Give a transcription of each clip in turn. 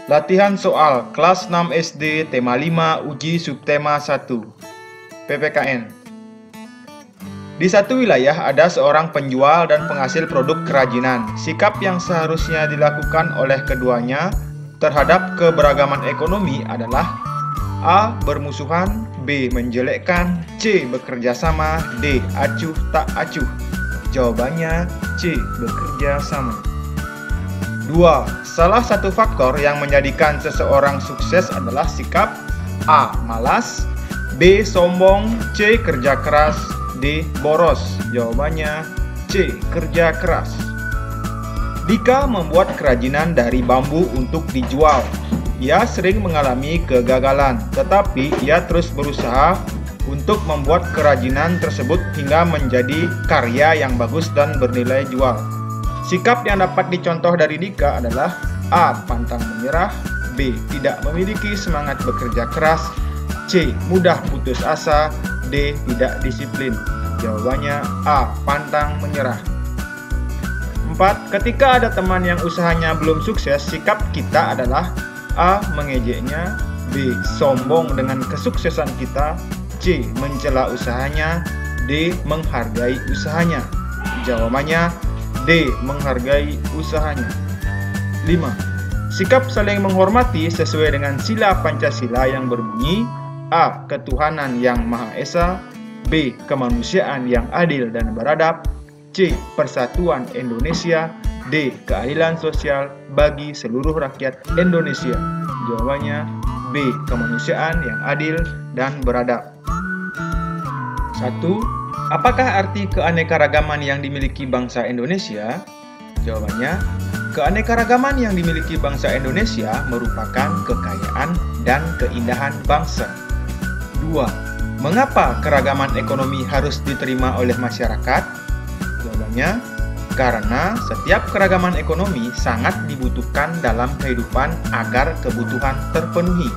Latihan soal kelas 6 SD tema 5 uji subtema 1 PPKN. Di satu wilayah ada seorang penjual dan penghasil produk kerajinan. Sikap yang seharusnya dilakukan oleh keduanya terhadap keberagaman ekonomi adalah A. Bermusuhan, B. Menjelekkan, C. Bekerja sama, D. Acuh tak acuh. Jawabannya C. Bekerja sama. 2. Salah satu faktor yang menjadikan seseorang sukses adalah sikap A. Malas, B. Sombong, C. Kerja keras, D. Boros. Jawabannya C. Kerja keras. Dika membuat kerajinan dari bambu untuk dijual. Ia sering mengalami kegagalan, tetapi ia terus berusaha untuk membuat kerajinan tersebut hingga menjadi karya yang bagus dan bernilai jual. Sikap yang dapat dicontoh dari Dika adalah A. Pantang menyerah, B. Tidak memiliki semangat bekerja keras, C. Mudah putus asa, D. Tidak disiplin. Jawabannya A. Pantang menyerah. 4. Ketika ada teman yang usahanya belum sukses, sikap kita adalah A. Mengejeknya, B. Sombong dengan kesuksesan kita, C. Mencela usahanya, D. Menghargai usahanya. Jawabannya D. Menghargai usahanya. 5. Sikap saling menghormati sesuai dengan sila Pancasila yang berbunyi A. Ketuhanan yang Maha Esa, B. Kemanusiaan yang adil dan beradab, C. Persatuan Indonesia, D. Keadilan sosial bagi seluruh rakyat Indonesia. Jawabannya B. Kemanusiaan yang adil dan beradab. 1. Apakah arti keanekaragaman yang dimiliki bangsa Indonesia? Jawabannya, keanekaragaman yang dimiliki bangsa Indonesia merupakan kekayaan dan keindahan bangsa. 2. Mengapa keragaman ekonomi harus diterima oleh masyarakat? Jawabannya, karena setiap keragaman ekonomi sangat dibutuhkan dalam kehidupan agar kebutuhan terpenuhi.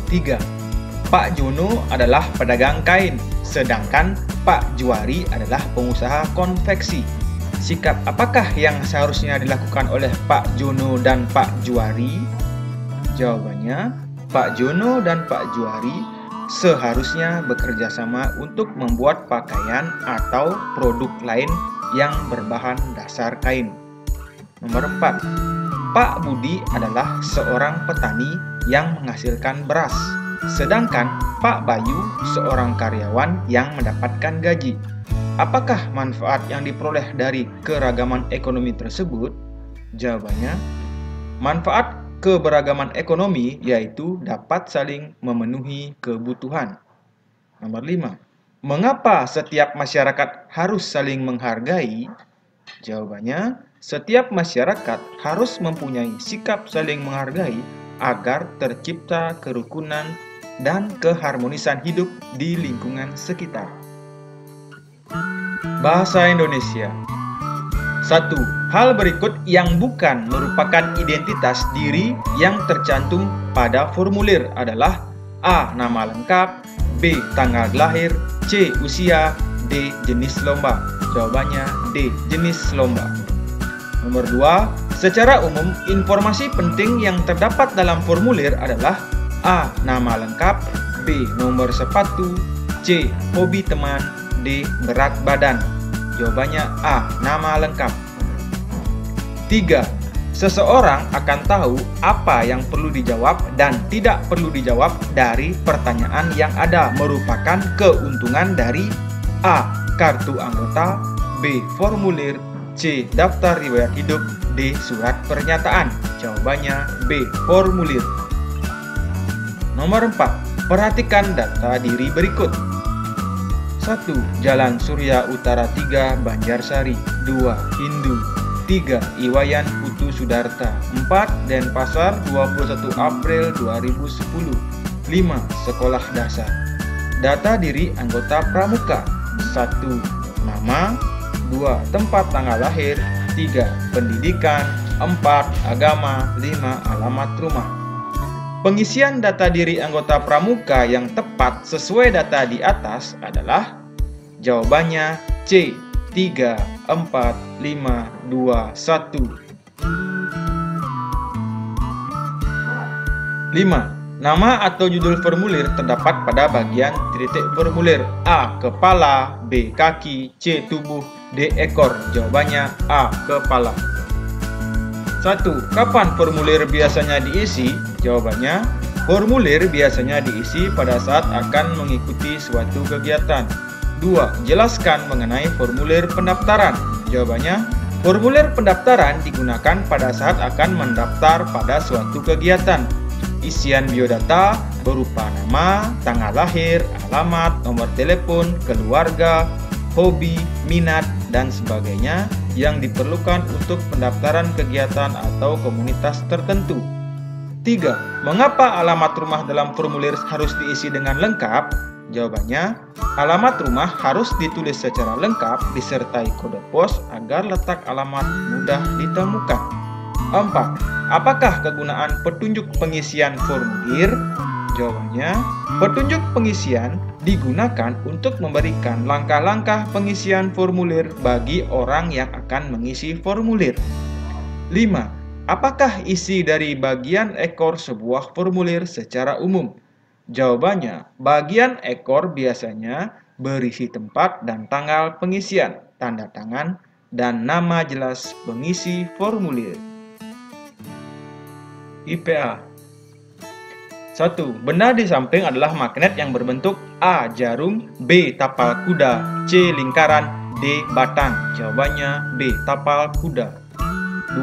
3. Pak Jono adalah pedagang kain, sedangkan Pak Juari adalah pengusaha konveksi. Sikap apakah yang seharusnya dilakukan oleh Pak Jono dan Pak Juari? Jawabannya, Pak Jono dan Pak Juari seharusnya bekerja sama untuk membuat pakaian atau produk lain yang berbahan dasar kain. Nomor 4. Pak Budi adalah seorang petani yang menghasilkan beras, sedangkan Pak Bayu seorang karyawan yang mendapatkan gaji. Apakah manfaat yang diperoleh dari keragaman ekonomi tersebut? Jawabannya, manfaat keberagaman ekonomi yaitu dapat saling memenuhi kebutuhan. Nomor 5. Mengapa setiap masyarakat harus saling menghargai? Jawabannya, setiap masyarakat harus mempunyai sikap saling menghargai agar tercipta kerukunan dan keharmonisan hidup di lingkungan sekitar. Bahasa Indonesia. 1. Hal berikut yang bukan merupakan identitas diri yang tercantum pada formulir adalah A. Nama lengkap, B. Tanggal lahir, C. Usia, D. Jenis lomba. Jawabannya D. Jenis lomba. Nomor 2. Secara umum, informasi penting yang terdapat dalam formulir adalah A. Nama lengkap, B. Nomor sepatu, C. Hobi teman, D. Berat badan. Jawabannya A. Nama lengkap. 3. Seseorang akan tahu apa yang perlu dijawab dan tidak perlu dijawab dari pertanyaan yang ada merupakan keuntungan dari A. Kartu anggota, B. Formulir, C. Daftar riwayat hidup, D. Surat pernyataan. Jawabannya B. Formulir. Nomor 4. Perhatikan data diri berikut. 1. Jalan Surya Utara 3, Banjarsari. 2. Hindu. 3. Iwayan Putu Sudarta. 4. Denpasar 21 April 2010. 5. Sekolah dasar. Data diri anggota pramuka. 1. Nama. 2. Tempat tanggal lahir. 3. Pendidikan. 4. Agama. 5. Alamat rumah. Pengisian data diri anggota pramuka yang tepat sesuai data di atas adalah jawabannya C. 3, 4, 5, 2, 1. 5. Nama atau judul formulir terdapat pada bagian titik formulir. A. Kepala, B. Kaki, C. Tubuh, D. Ekor. Jawabannya A. Kepala. 1. Kapan formulir biasanya diisi? Jawabannya, formulir biasanya diisi pada saat akan mengikuti suatu kegiatan. 2. Jelaskan mengenai formulir pendaftaran. Jawabannya, formulir pendaftaran digunakan pada saat akan mendaftar pada suatu kegiatan. Isian biodata berupa nama, tanggal lahir, alamat, nomor telepon, keluarga, hobi, minat, dan sebagainya yang diperlukan untuk pendaftaran kegiatan atau komunitas tertentu. 3. Mengapa alamat rumah dalam formulir harus diisi dengan lengkap? Jawabannya, alamat rumah harus ditulis secara lengkap disertai kode pos agar letak alamat mudah ditemukan. 4. Apakah kegunaan petunjuk pengisian formulir? Jawabannya, petunjuk pengisian digunakan untuk memberikan langkah-langkah pengisian formulir bagi orang yang akan mengisi formulir. 5. Apakah isi dari bagian ekor sebuah formulir secara umum? Jawabannya, bagian ekor biasanya berisi tempat dan tanggal pengisian, tanda tangan, dan nama jelas pengisi formulir. IPA. 1. Benda di samping adalah magnet yang berbentuk A. Jarum, B. Tapal kuda, C. Lingkaran, D. Batang. Jawabannya B. Tapal kuda. 2.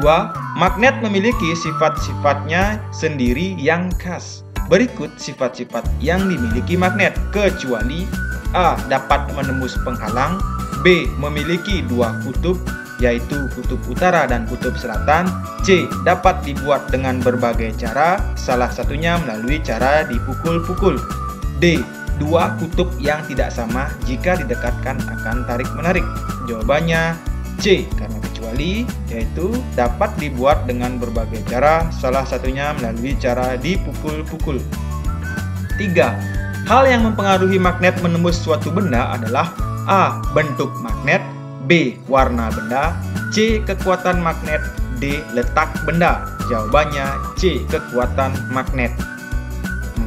Magnet memiliki sifat-sifatnya sendiri yang khas. Berikut sifat-sifat yang dimiliki magnet, kecuali A. Dapat menembus penghalang, B. Memiliki dua kutub, yaitu kutub utara dan kutub selatan, C. Dapat dibuat dengan berbagai cara, salah satunya melalui cara dipukul-pukul, D. Dua kutub yang tidak sama jika didekatkan akan tarik-menarik. Jawabannya C. Karena kecuali, yaitu dapat dibuat dengan berbagai cara, salah satunya melalui cara dipukul-pukul. 3. Hal yang mempengaruhi magnet menembus suatu benda adalah A. Bentuk magnet, B. Warna benda, C. Kekuatan magnet, D. Letak benda. Jawabannya C. Kekuatan magnet.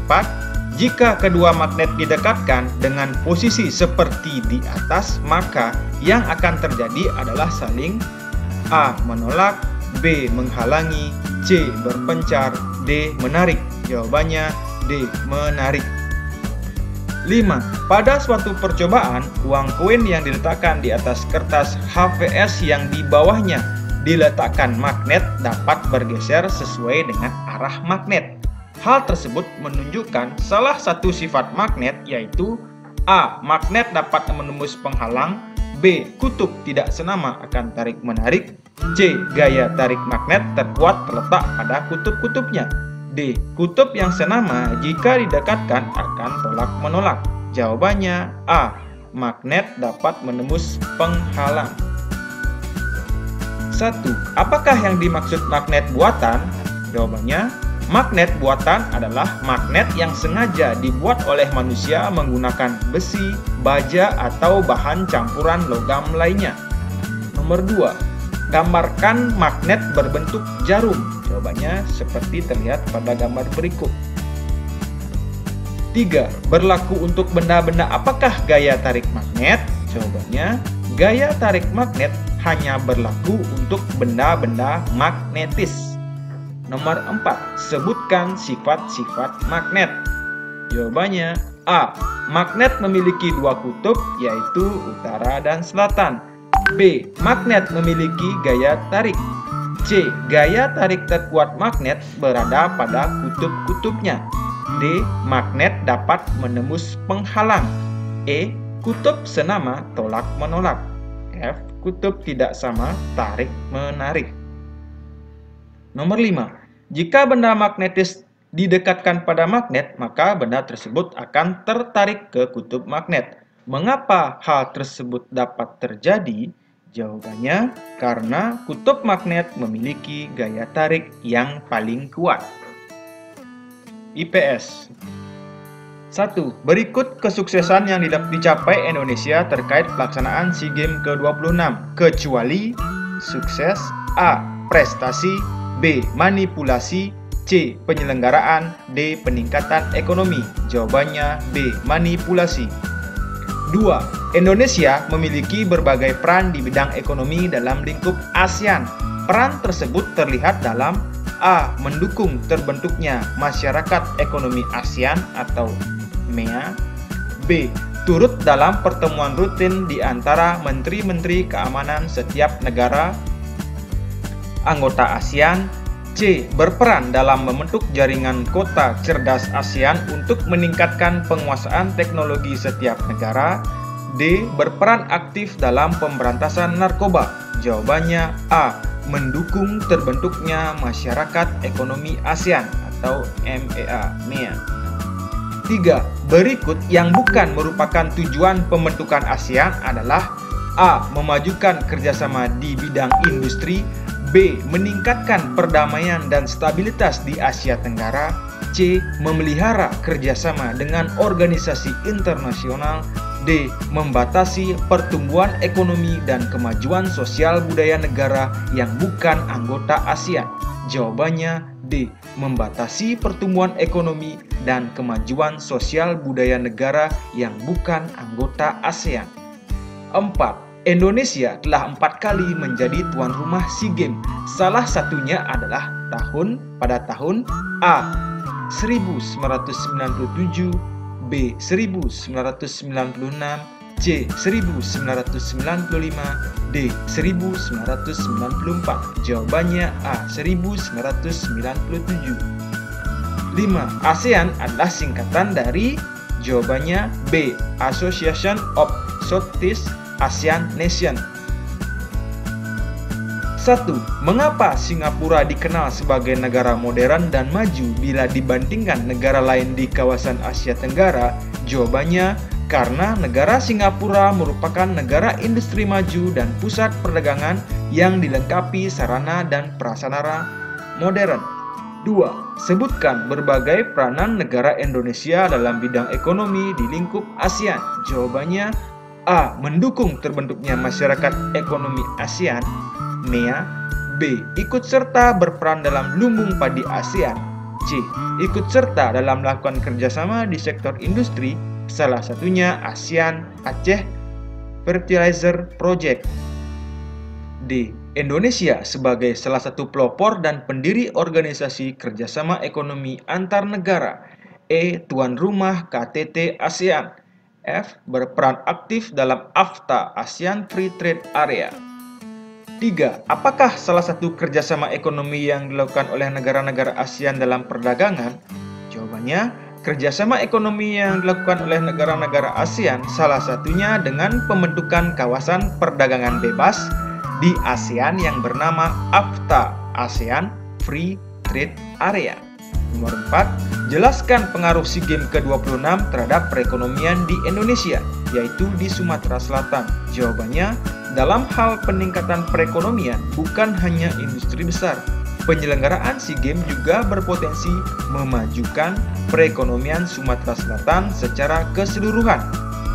4. Jika kedua magnet didekatkan dengan posisi seperti di atas, maka yang akan terjadi adalah saling A. Menolak, B. Menghalangi, C. Berpencar, D. Menarik. Jawabannya D. Menarik. 5. Pada suatu percobaan, uang koin yang diletakkan di atas kertas HVS yang di bawahnya diletakkan magnet dapat bergeser sesuai dengan arah magnet. Hal tersebut menunjukkan salah satu sifat magnet, yaitu A. Magnet dapat menembus penghalang, B. Kutub tidak senama akan tarik-menarik, C. Gaya tarik magnet terkuat terletak pada kutub-kutubnya, D. Kutub yang senama jika didekatkan akan tolak-menolak. Jawabannya A. Magnet dapat menembus penghalang. 1. Apakah yang dimaksud magnet buatan? Jawabannya, magnet buatan adalah magnet yang sengaja dibuat oleh manusia menggunakan besi, baja, atau bahan campuran logam lainnya. Nomor 2. Gambarkan magnet berbentuk jarum. Jawabannya seperti terlihat pada gambar berikut. 3. Berlaku untuk benda-benda apakah gaya tarik magnet? Jawabannya, gaya tarik magnet hanya berlaku untuk benda-benda magnetis. Nomor 4. Sebutkan sifat-sifat magnet. Jawabannya A. Magnet memiliki dua kutub, yaitu utara dan selatan. B. Magnet memiliki gaya tarik. C. Gaya tarik terkuat magnet berada pada kutub-kutubnya. D. Magnet dapat menembus penghalang. E. Kutub senama tolak-menolak. F. Kutub tidak sama tarik-menarik. Nomor 5. Jika benda magnetis didekatkan pada magnet, maka benda tersebut akan tertarik ke kutub magnet. Mengapa hal tersebut dapat terjadi? Jawabannya, karena kutub magnet memiliki gaya tarik yang paling kuat. IPS. 1. Berikut kesuksesan yang dicapai Indonesia terkait pelaksanaan SEA Games ke-26, kecuali sukses A. Prestasi, B. Manipulasi, C. Penyelenggaraan. D. Peningkatan ekonomi. Jawabannya B. Manipulasi. 2. Indonesia memiliki berbagai peran di bidang ekonomi dalam lingkup ASEAN. Peran tersebut terlihat dalam A. Mendukung terbentuknya Masyarakat Ekonomi ASEAN atau MEA. B. Turut dalam pertemuan rutin di antara Menteri-Menteri Keamanan setiap negara anggota ASEAN. C. Berperan dalam membentuk jaringan kota cerdas ASEAN untuk meningkatkan penguasaan teknologi setiap negara. D. Berperan aktif dalam pemberantasan narkoba. Jawabannya A. Mendukung terbentuknya Masyarakat Ekonomi ASEAN atau MEA. 3. Berikut yang bukan merupakan tujuan pembentukan ASEAN adalah A. Memajukan kerjasama di bidang industri. B. Meningkatkan perdamaian dan stabilitas di Asia Tenggara. C. Memelihara kerjasama dengan organisasi internasional. D. Membatasi pertumbuhan ekonomi dan kemajuan sosial budaya negara yang bukan anggota ASEAN. Jawabannya D. Membatasi pertumbuhan ekonomi dan kemajuan sosial budaya negara yang bukan anggota ASEAN. 4. Indonesia telah 4 kali menjadi tuan rumah SEA Games. Salah satunya adalah pada tahun A. 1997, B. 1996, C. 1995, D. 1994. Jawabannya A. 1997. 5. ASEAN adalah singkatan dari, jawabannya B. Association of Southeast Asian Nation. 1. Mengapa Singapura dikenal sebagai negara modern dan maju bila dibandingkan negara lain di kawasan Asia Tenggara? Jawabannya, karena negara Singapura merupakan negara industri maju dan pusat perdagangan yang dilengkapi sarana dan prasarana modern. 2. Sebutkan berbagai peranan negara Indonesia dalam bidang ekonomi di lingkup ASEAN. Jawabannya A. Mendukung terbentuknya Masyarakat Ekonomi ASEAN MEA. B. Ikut serta berperan dalam lumbung padi ASEAN. C. Ikut serta dalam melakukan kerjasama di sektor industri, salah satunya ASEAN Aceh Fertilizer Project. D. Indonesia sebagai salah satu pelopor dan pendiri organisasi kerjasama ekonomi antar negara. E. Tuan rumah KTT ASEAN. F. Berperan aktif dalam AFTA ASEAN Free Trade Area. 3. Apakah salah satu kerjasama ekonomi yang dilakukan oleh negara-negara ASEAN dalam perdagangan? Jawabannya, kerjasama ekonomi yang dilakukan oleh negara-negara ASEAN salah satunya dengan pembentukan kawasan perdagangan bebas di ASEAN yang bernama AFTA ASEAN Free Trade Area. Nomor 4, jelaskan pengaruh SEA Games ke-26 terhadap perekonomian di Indonesia, yaitu di Sumatera Selatan. Jawabannya, dalam hal peningkatan perekonomian bukan hanya industri besar. Penyelenggaraan SEA Games juga berpotensi memajukan perekonomian Sumatera Selatan secara keseluruhan.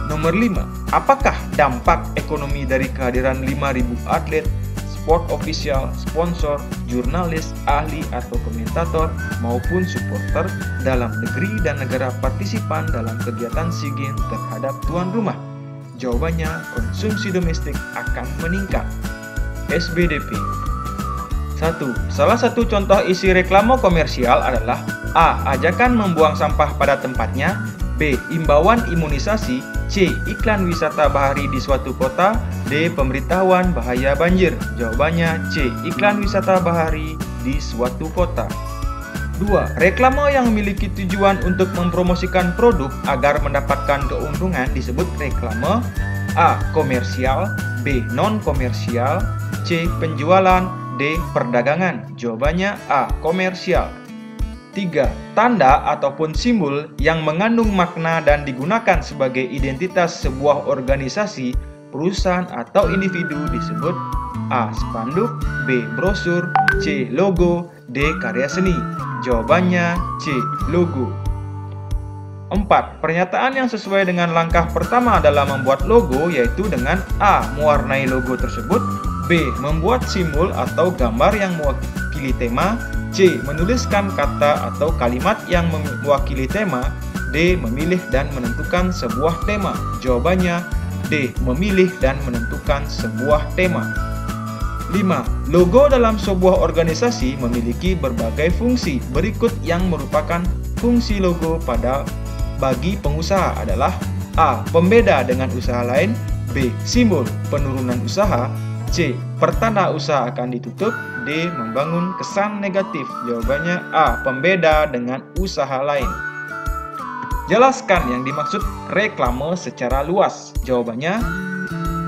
Nomor 5, apakah dampak ekonomi dari kehadiran 5.000 atlet, sport official, sponsor, jurnalis, ahli atau komentator maupun supporter dalam negeri dan negara partisipan dalam kegiatan SEA Games terhadap tuan rumah? Jawabannya, konsumsi domestik akan meningkat. SBDP. 1. Salah satu contoh isi reklame komersial adalah A. Ajakan membuang sampah pada tempatnya. B. Imbauan imunisasi. C. Iklan wisata bahari di suatu kota. D. Pemberitahuan bahaya banjir. Jawabannya C. Iklan wisata bahari di suatu kota. 2. Reklame yang memiliki tujuan untuk mempromosikan produk agar mendapatkan keuntungan disebut reklame A. Komersial. B. Non-komersial. C. Penjualan. D. Perdagangan. Jawabannya A. Komersial. 3. Tanda ataupun simbol yang mengandung makna dan digunakan sebagai identitas sebuah organisasi, perusahaan atau individu disebut A. Spanduk. B. Brosur. C. Logo. D. Karya seni. Jawabannya C. Logo. 4. Pernyataan yang sesuai dengan langkah pertama dalam membuat logo yaitu dengan A. Mewarnai logo tersebut. B. Membuat simbol atau gambar yang mewakili tema. C. C. Menuliskan kata atau kalimat yang mewakili tema. D. Memilih dan menentukan sebuah tema. Jawabannya D. Memilih dan menentukan sebuah tema. 5. Logo dalam sebuah organisasi memiliki berbagai fungsi. Berikut yang merupakan fungsi logo bagi pengusaha adalah A. Pembeda dengan usaha lain. B. Simbol penurunan usaha. C. Pertanda usaha akan ditutup. D. Membangun kesan negatif. Jawabannya A. Pembeda dengan usaha lain. Jelaskan yang dimaksud reklame secara luas. Jawabannya,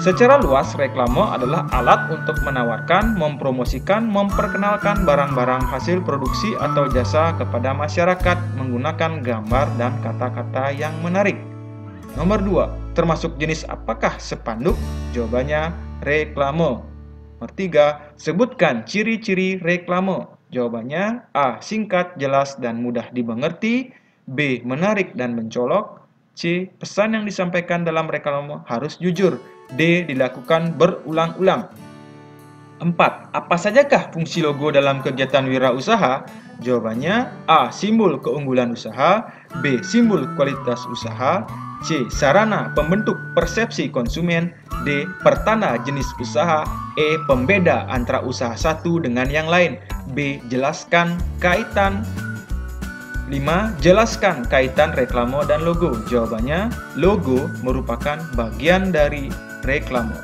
secara luas reklame adalah alat untuk menawarkan, mempromosikan, memperkenalkan barang-barang hasil produksi atau jasa kepada masyarakat menggunakan gambar dan kata-kata yang menarik. Nomor 2, termasuk jenis apakah spanduk? Jawabannya reklame. Nomor 3, sebutkan ciri-ciri reklame. Jawabannya A. Singkat, jelas, dan mudah dimengerti. B. Menarik dan mencolok. C. Pesan yang disampaikan dalam reklame harus jujur. D. Dilakukan berulang-ulang. 4. Apa sajakah fungsi logo dalam kegiatan wirausaha? Jawabannya A. Simbol keunggulan usaha. B. Simbol kualitas usaha. C. Sarana pembentuk persepsi konsumen. D. Pertanda jenis usaha. E. Pembeda antara usaha satu dengan yang lain. B. Jelaskan kaitan. 5. Jelaskan kaitan reklame dan logo. Jawabannya, logo merupakan bagian dari reklame.